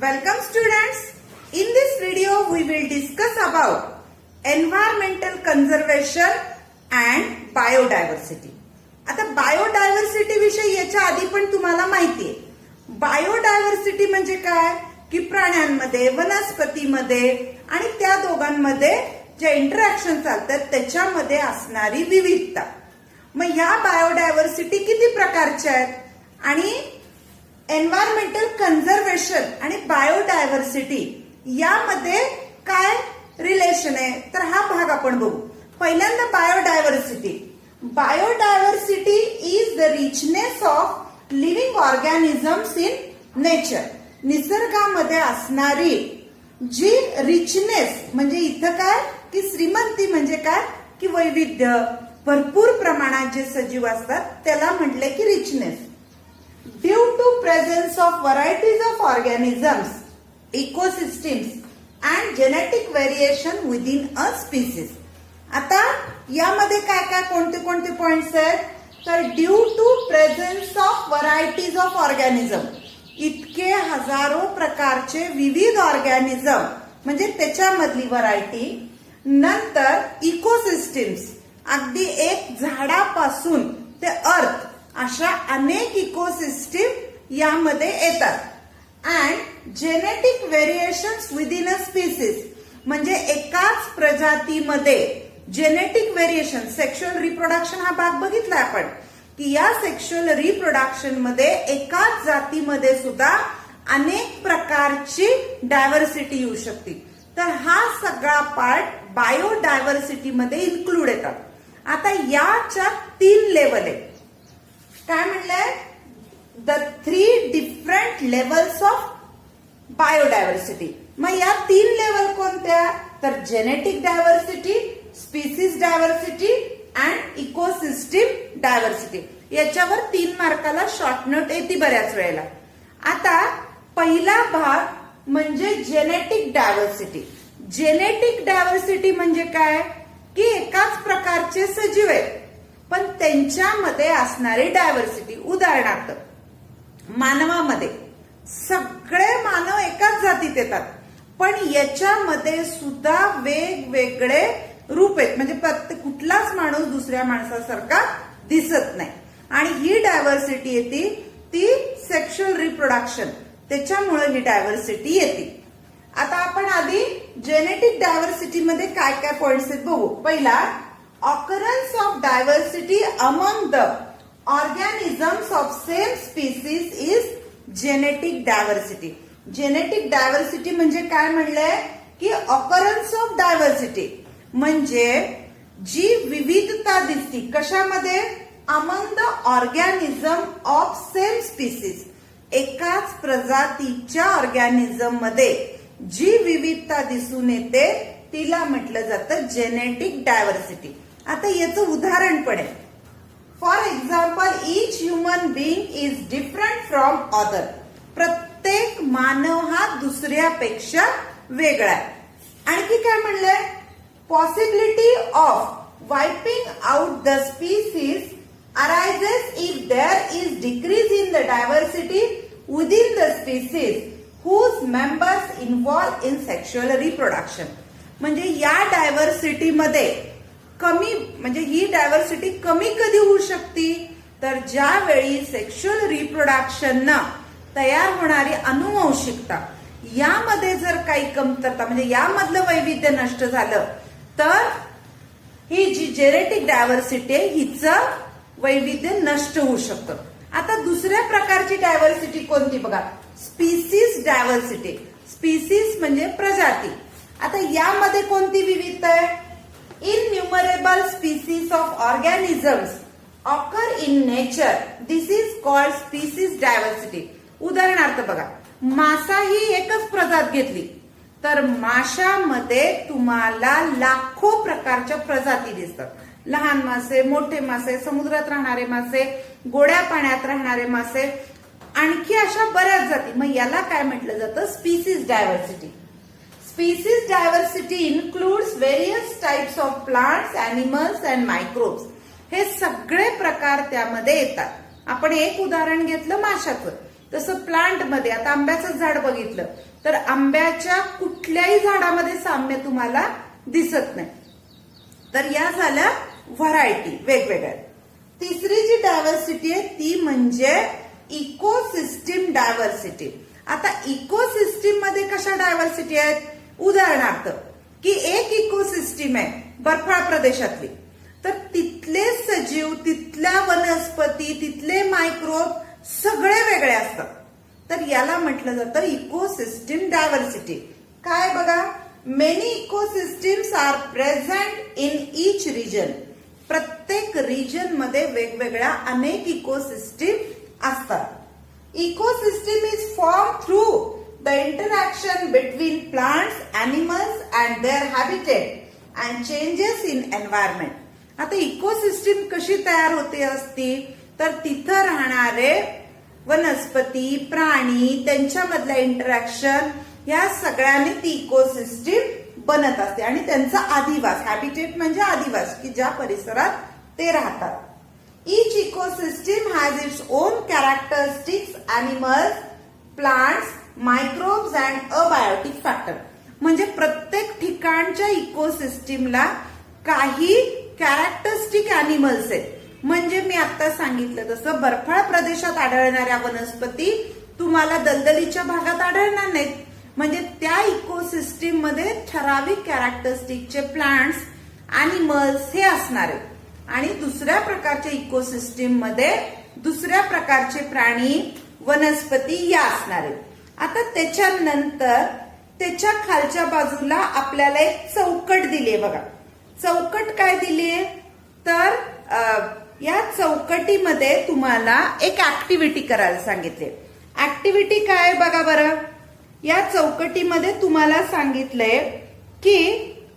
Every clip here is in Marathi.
Welcome students. In this video we will discuss about environmental conservation and biodiversity. आता बायोडायव्हर्सिटी विषयी याच्या आधी पण तुम्हाला माहिती आहे. बायोडायव्हर्सिटी म्हणजे काय की प्राण्यांमध्ये, वनस्पतीमध्ये आणि त्या दोघांमध्ये जे इंटरॅक्शन चालतात त्याच्यामध्ये असणारी विविधता. मग ह्या बायोडायव्हर्सिटी किती प्रकारच्या आहेत आणि एन्व्हायरमेंटल कन्झर्वेशन आणि बायोडायव्हर्सिटी यामध्ये काय रिलेशन आहे तर हा भाग आपण बघू. पहिल्यांदा biodiversity. Biodiversity is the richness of living organisms in nature. निसर्गामध्ये असणारी जी रिचनेस म्हणजे इथं काय की श्रीमंती म्हणजे काय की वैविध्य, भरपूर प्रमाणात जे सजीव असतात त्याला म्हटले की richness. Due to presence of varieties of organisms, ecosystems and genetic variation within a species. आता यामध्ये काय काय कोणते पॉइंट्स आहेत तर due to presence of varieties of organism. इतके हजारो प्रकारचे विविध ऑर्गॅनिझम म्हणजे त्याच्यामधली व्हरायटी. नंतर इकोसिस्टीम्स, अगदी एक झाडापासून ते अर्थ अशा अनेक इकोसिस्टीम यामध्ये येतात. And genetic variations within a species म्हणजे एकाच प्रजातीमध्ये जेनेटिक व्हेरिएशन, सेक्शुअल रिप्रोडक्शन हा भाग बघितला आपण की या सेक्शुअल रिप्रोडक्शन मध्ये एकाच जातीमध्ये सुद्धा अनेक प्रकारची डायव्हर्सिटी येऊ शकते. तर हा सगळा पार्ट बायोडायव्हर्सिटी मध्ये इन्क्लूड येतात. आता याच्या 3 लेवल आहेत. काय म्हणलंय the 3 different levels of biodiversity. मग या 3 लेवल कोणत्या तर genetic diversity, species diversity and ecosystem diversity. याच्यावर 3 मार्काला शॉर्ट नोट येते बऱ्याच वेळेला. आता पहिला भाग म्हणजे जेनेटिक डायव्हर्सिटी. जेनेटिक डायव्हर्सिटी म्हणजे काय की एकाच प्रकारचे सजीव आहेत पण त्यांच्यामध्ये असणारी डायव्हर्सिटी. उदाहरणार्थ मानवामध्ये सगळे मानव एकाच जातीत येतात पण याच्यामध्ये सुद्धा वेगवेगळे रूप आहेत म्हणजे प्रत्येक कुठलाच माणूस दुसऱ्या माणसासारखा दिसत नाही. आणि ही डायव्हर्सिटी येते ती सेक्शुअल रिप्रोडक्शन, त्याच्यामुळे ही डायव्हर्सिटी येते. आता आपण आधी जेनेटिक डायव्हर्सिटी मध्ये काय काय पॉइंट्स आहेत बघू. पहिला, occurrence of diversity among the organisms of same species is genetic diversity. Genetic diversity म्हणजे काय म्हणलंय की occurrence of diversity म्हणजे जी विविधता दिसती कशामध्ये among the organism of same species. एकाच प्रजातीच्या ऑर्गॅनिझम मध्ये जी विविधता दिसून येते तिला म्हटलं जातं जेनेटिक डायव्हर्सिटी. आता याचं उदाहरण पण आहे. For example, each human being is different from other. प्रत्येक मानव हा दुसऱ्यापेक्षा वेगळा आहे. आणखी काय म्हणलंय possibility of wiping out the species arises if there is decrease in the diversity within the species whose members involve in sexual reproduction. म्हणजे या डायव्हर्सिटी मध्ये कमी म्हणजे ही डायव्हर्सिटी कमी कधी होऊ शकते तर ज्यावेळी सेक्शुअल रिप्रोडक्शन तयार होणारी अनुवंशिकता यामध्ये जर काही कमतरता म्हणजे यामधलं वैविध्य नष्ट झालं तर ही जी जेनेटिक डायव्हर्सिटी आहे हिचं वैविध्य नष्ट होऊ शकतं. आता दुसऱ्या प्रकारची डायव्हर्सिटी कोणती बघा, स्पीसीज डायव्हर्सिटी. स्पीसीज म्हणजे प्रजाती. आता यामध्ये कोणती विविधता आहे innumerable species of organisms occur in nature. This is called species diversity. उदाहरणार्थ बघा, मासा ही एकच प्रजात घेतली तर माशामध्ये तुम्हाला लाखो प्रकारच्या प्रजाती दिसतात. लहान मासे, मोठे मासे, समुद्रात राहणारे मासे, गोड्या पाण्यात राहणारे मासे, आणखी अशा बऱ्याच जाती. मग याला काय म्हटलं जातं species diversity. Species diversity includes various types of plants, animals and microbes. हे सगळे प्रकार त्यामध्ये येतात. आपण एक उदाहरण घेतलं माशाचं तसं प्लांटमध्ये आता आंब्याचं झाड बघितलं तर आंब्याच्या कुठल्याही झाडामध्ये साम्य तुम्हाला दिसत नाही. तर या झाल्या व्हरायटी वेगवेगळ्या. तिसरी जी डायव्हर्सिटी आहे ती म्हणजे इकोसिस्टीम डायव्हर्सिटी. आता इकोसिस्टीम मध्ये कशा डायव्हर्सिटी आहेत? उदाहरणार्थ की एक इकोसिस्टीम आहे बर्फाळ प्रदेशातली, तर तिथले सजीव, तिथल्या वनस्पती, तिथले मायक्रोब सगळे वेगळे असतात. तर याला म्हटलं जातं इकोसिस्टीम डायव्हर्सिटी. काय बघा, many ecosystems are present in each region. प्रत्येक रिजन मध्ये वेगवेगळ्या अनेक इकोसिस्टीम असतात. Ecosystem is form through the interaction between plants, animals and their habitat and changes in environment. आता इकोसिस्टीम कशी तयार होते असती? तर तिथं राहणारे वनस्पती, प्राणी, त्यांच्यामधलं इंटरॅक्शन या सगळ्यांनी ती इकोसिस्टीम बनत असते आणि त्यांचा अधिवास, हॅबिटेट म्हणजे अधिवास, की ज्या परिसरात ते राहतात. Each ecosystem has its own characteristics, animals, plants, microbes and abiotic factor. म्हणजे प्रत्येक ठिकाणच्या इकोसिस्टीमला काही कॅरेक्टरिस्टिक अॅनिमल्स आहेत. म्हणजे मी आता सांगितलं तसं बर्फाळ प्रदेशात आढळणाऱ्या वनस्पती तुम्हाला दलदलीच्या भागात आढळणार नाहीत. म्हणजे त्या इकोसिस्टीम मध्ये ठराविक कॅरेक्टरिस्टिकचे प्लांट्स, अॅनिमल्स हे असणार आहेत आणि दुसऱ्या प्रकारच्या इकोसिस्टीम मध्ये दुसऱ्या प्रकारचे प्राणी, वनस्पती या असणार आहेत. आता त्याच्यानंतर त्याच्या खालच्या बाजूला आपल्याला एक चौकट दिली बघा. चौकट काय दिलीये? तर या चौकटीमध्ये तुम्हाला एक ऍक्टिव्हिटी करायला सांगितले. ऍक्टिव्हिटी काय बघा बरं. या चौकटीमध्ये तुम्हाला सांगितलंय की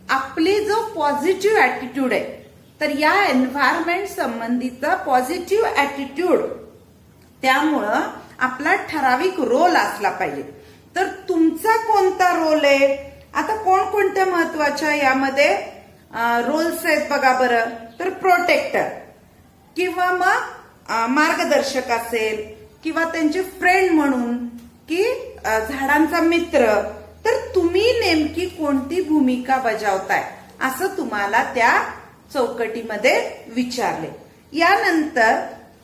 आपली जो पॉझिटिव्ह ऍटिट्यूड आहे, तर या एन्व्हायरमेंट संबंधीचा पॉझिटिव्ह ऍटिट्यूड, त्यामुळं आपला ठराविक रोल असला पाहिजे. तर तुमचा कोणता रोल आहे? आता कोणकोणत्या महत्वाच्या यामध्ये रोल्स आहेत बघा बरं. तर प्रोटेक्टर किंवा मग मार्गदर्शक असेल किंवा त्यांचे फ्रेंड म्हणून की झाडांचा मित्र. तर तुम्ही नेमकी कोणती भूमिका बजावताय असं तुम्हाला त्या चौकटीमध्ये विचारले. यानंतर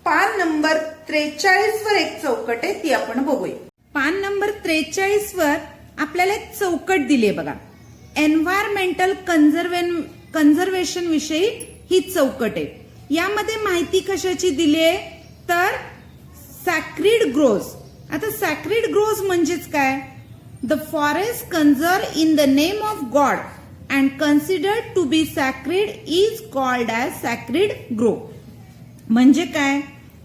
पान नंबर 43 वर एक चौकट आहे, ती आपण बघूया. पान नंबर 43 वर आपल्याला एक चौकट दिली आहे बघा. एन्व्हायरमेंटल कन्झर्वेशन विषयी ही चौकट आहे. यामध्ये माहिती कशाची दिली आहे? तर सॅक्रिड ग्रोव्ज. आता सॅक्रिड ग्रोव्ज म्हणजेच काय? The forest conserve in the name of god and considered to be sacred is called as sacred grove. म्हणजे काय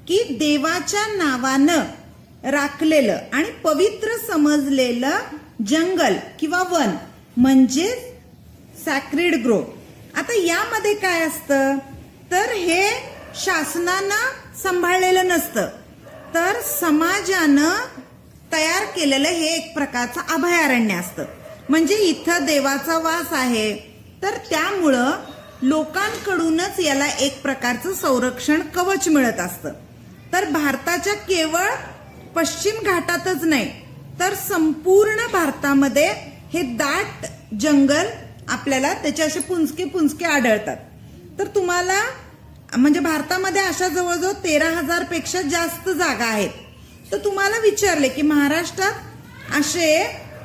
की देवाच्या नावानं राखलेलं आणि पवित्र समजलेलं जंगल किंवा वन म्हणजे सॅक्रिड ग्रोव्ह. आता यामध्ये काय असतं? तर हे शासनानं सांभाळलेलं नसतं, तर समाजानं तयार केलेलं हे एक प्रकारचं अभयारण्य असतं. म्हणजे इथं देवाचा वास आहे, तर त्यामुळं लोकांकडूनच याला एक प्रकारचं संरक्षण कवच मिळत असतं. तर भारताच्या केवळ पश्चिम घाटातच नाही, तर संपूर्ण भारतामध्ये हे दाट जंगल आपल्याला त्याचे असे पुंजके आढळतात. तर तुम्हाला म्हणजे भारतामध्ये अशा जवळजवळ 13,000 पेक्षा जास्त जागा आहेत. तर तुम्हाला विचारले की महाराष्ट्रात असे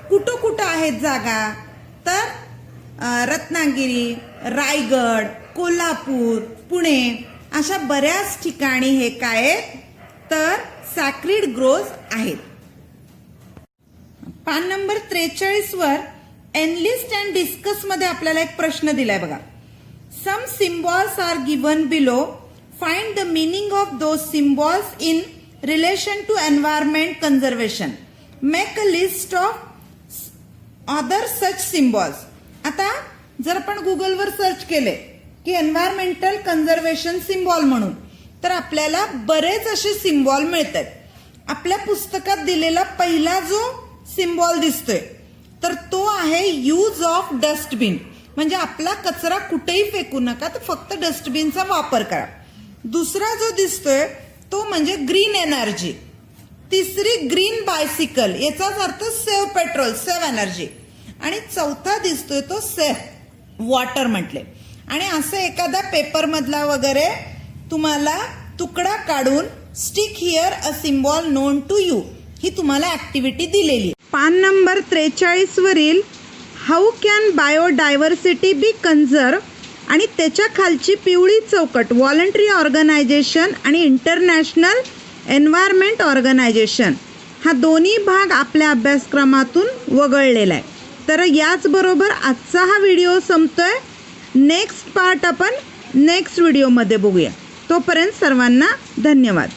कुठं आहेत जागा? तर रत्नागिरी, रायगड, कोल्हापूर, पुणे अशा बऱ्याच ठिकाणी हे काय आहेत? तर सॅक्रिड ग्रोव्ज आहेत. पान नंबर 43 वर एनलिस्ट अँड डिस्कस मध्ये आपल्याला एक प्रश्न दिलाय बघा. Some symbols are given below. Find the meaning of those symbols in relation to environment conservation. Make a list of other such symbols. आता जर आपण गुगलवर सर्च केले की एन्व्हायरमेंटल कन्झर्वेशन सिम्बॉल म्हणून, तर आपल्याला बरेच असे सिम्बॉल मिळतात. आपल्या पुस्तकात दिलेला पहिला जो सिम्बॉल दिसतोय तर तो आहे यूज ऑफ डस्टबिन. म्हणजे आपला कचरा कुठेही फेकू नका, तर फक्त डस्टबिनचा वापर करा. दुसरा जो दिसतोय तो म्हणजे ग्रीन एनर्जी. तिसरी ग्रीन बायसिकल, याचाच अर्थ सेव्ह पेट्रोल, सेव्ह एनर्जी. आणि चौथा दिसतोय तो सेव्ह वॉटर म्हटले. आणि असं एखादा पेपर मधला वगैरे तुम्हाला तुकडा काढून stick here a symbol known to you, ही तुम्हाला ऍक्टिव्हिटी दिलेली. पान नंबर 43 वरील how can biodiversity be conserve आणि त्याच्या खालची पिवळी चौकट व्हॉलंटरी ऑर्गनायझेशन आणि इंटरनॅशनल एन्व्हायरमेंट ऑर्गनायझेशन, हा दोन्ही भाग आपल्या अभ्यासक्रमातून वगळलेला आहे. तर याचबरोबर आजचा हा व्हिडिओ संपतोय. नेक्स्ट पार्ट आपण नेक्स्ट व्हिडिओमध्ये बघूया. तोपर्यंत सर्वांना धन्यवाद.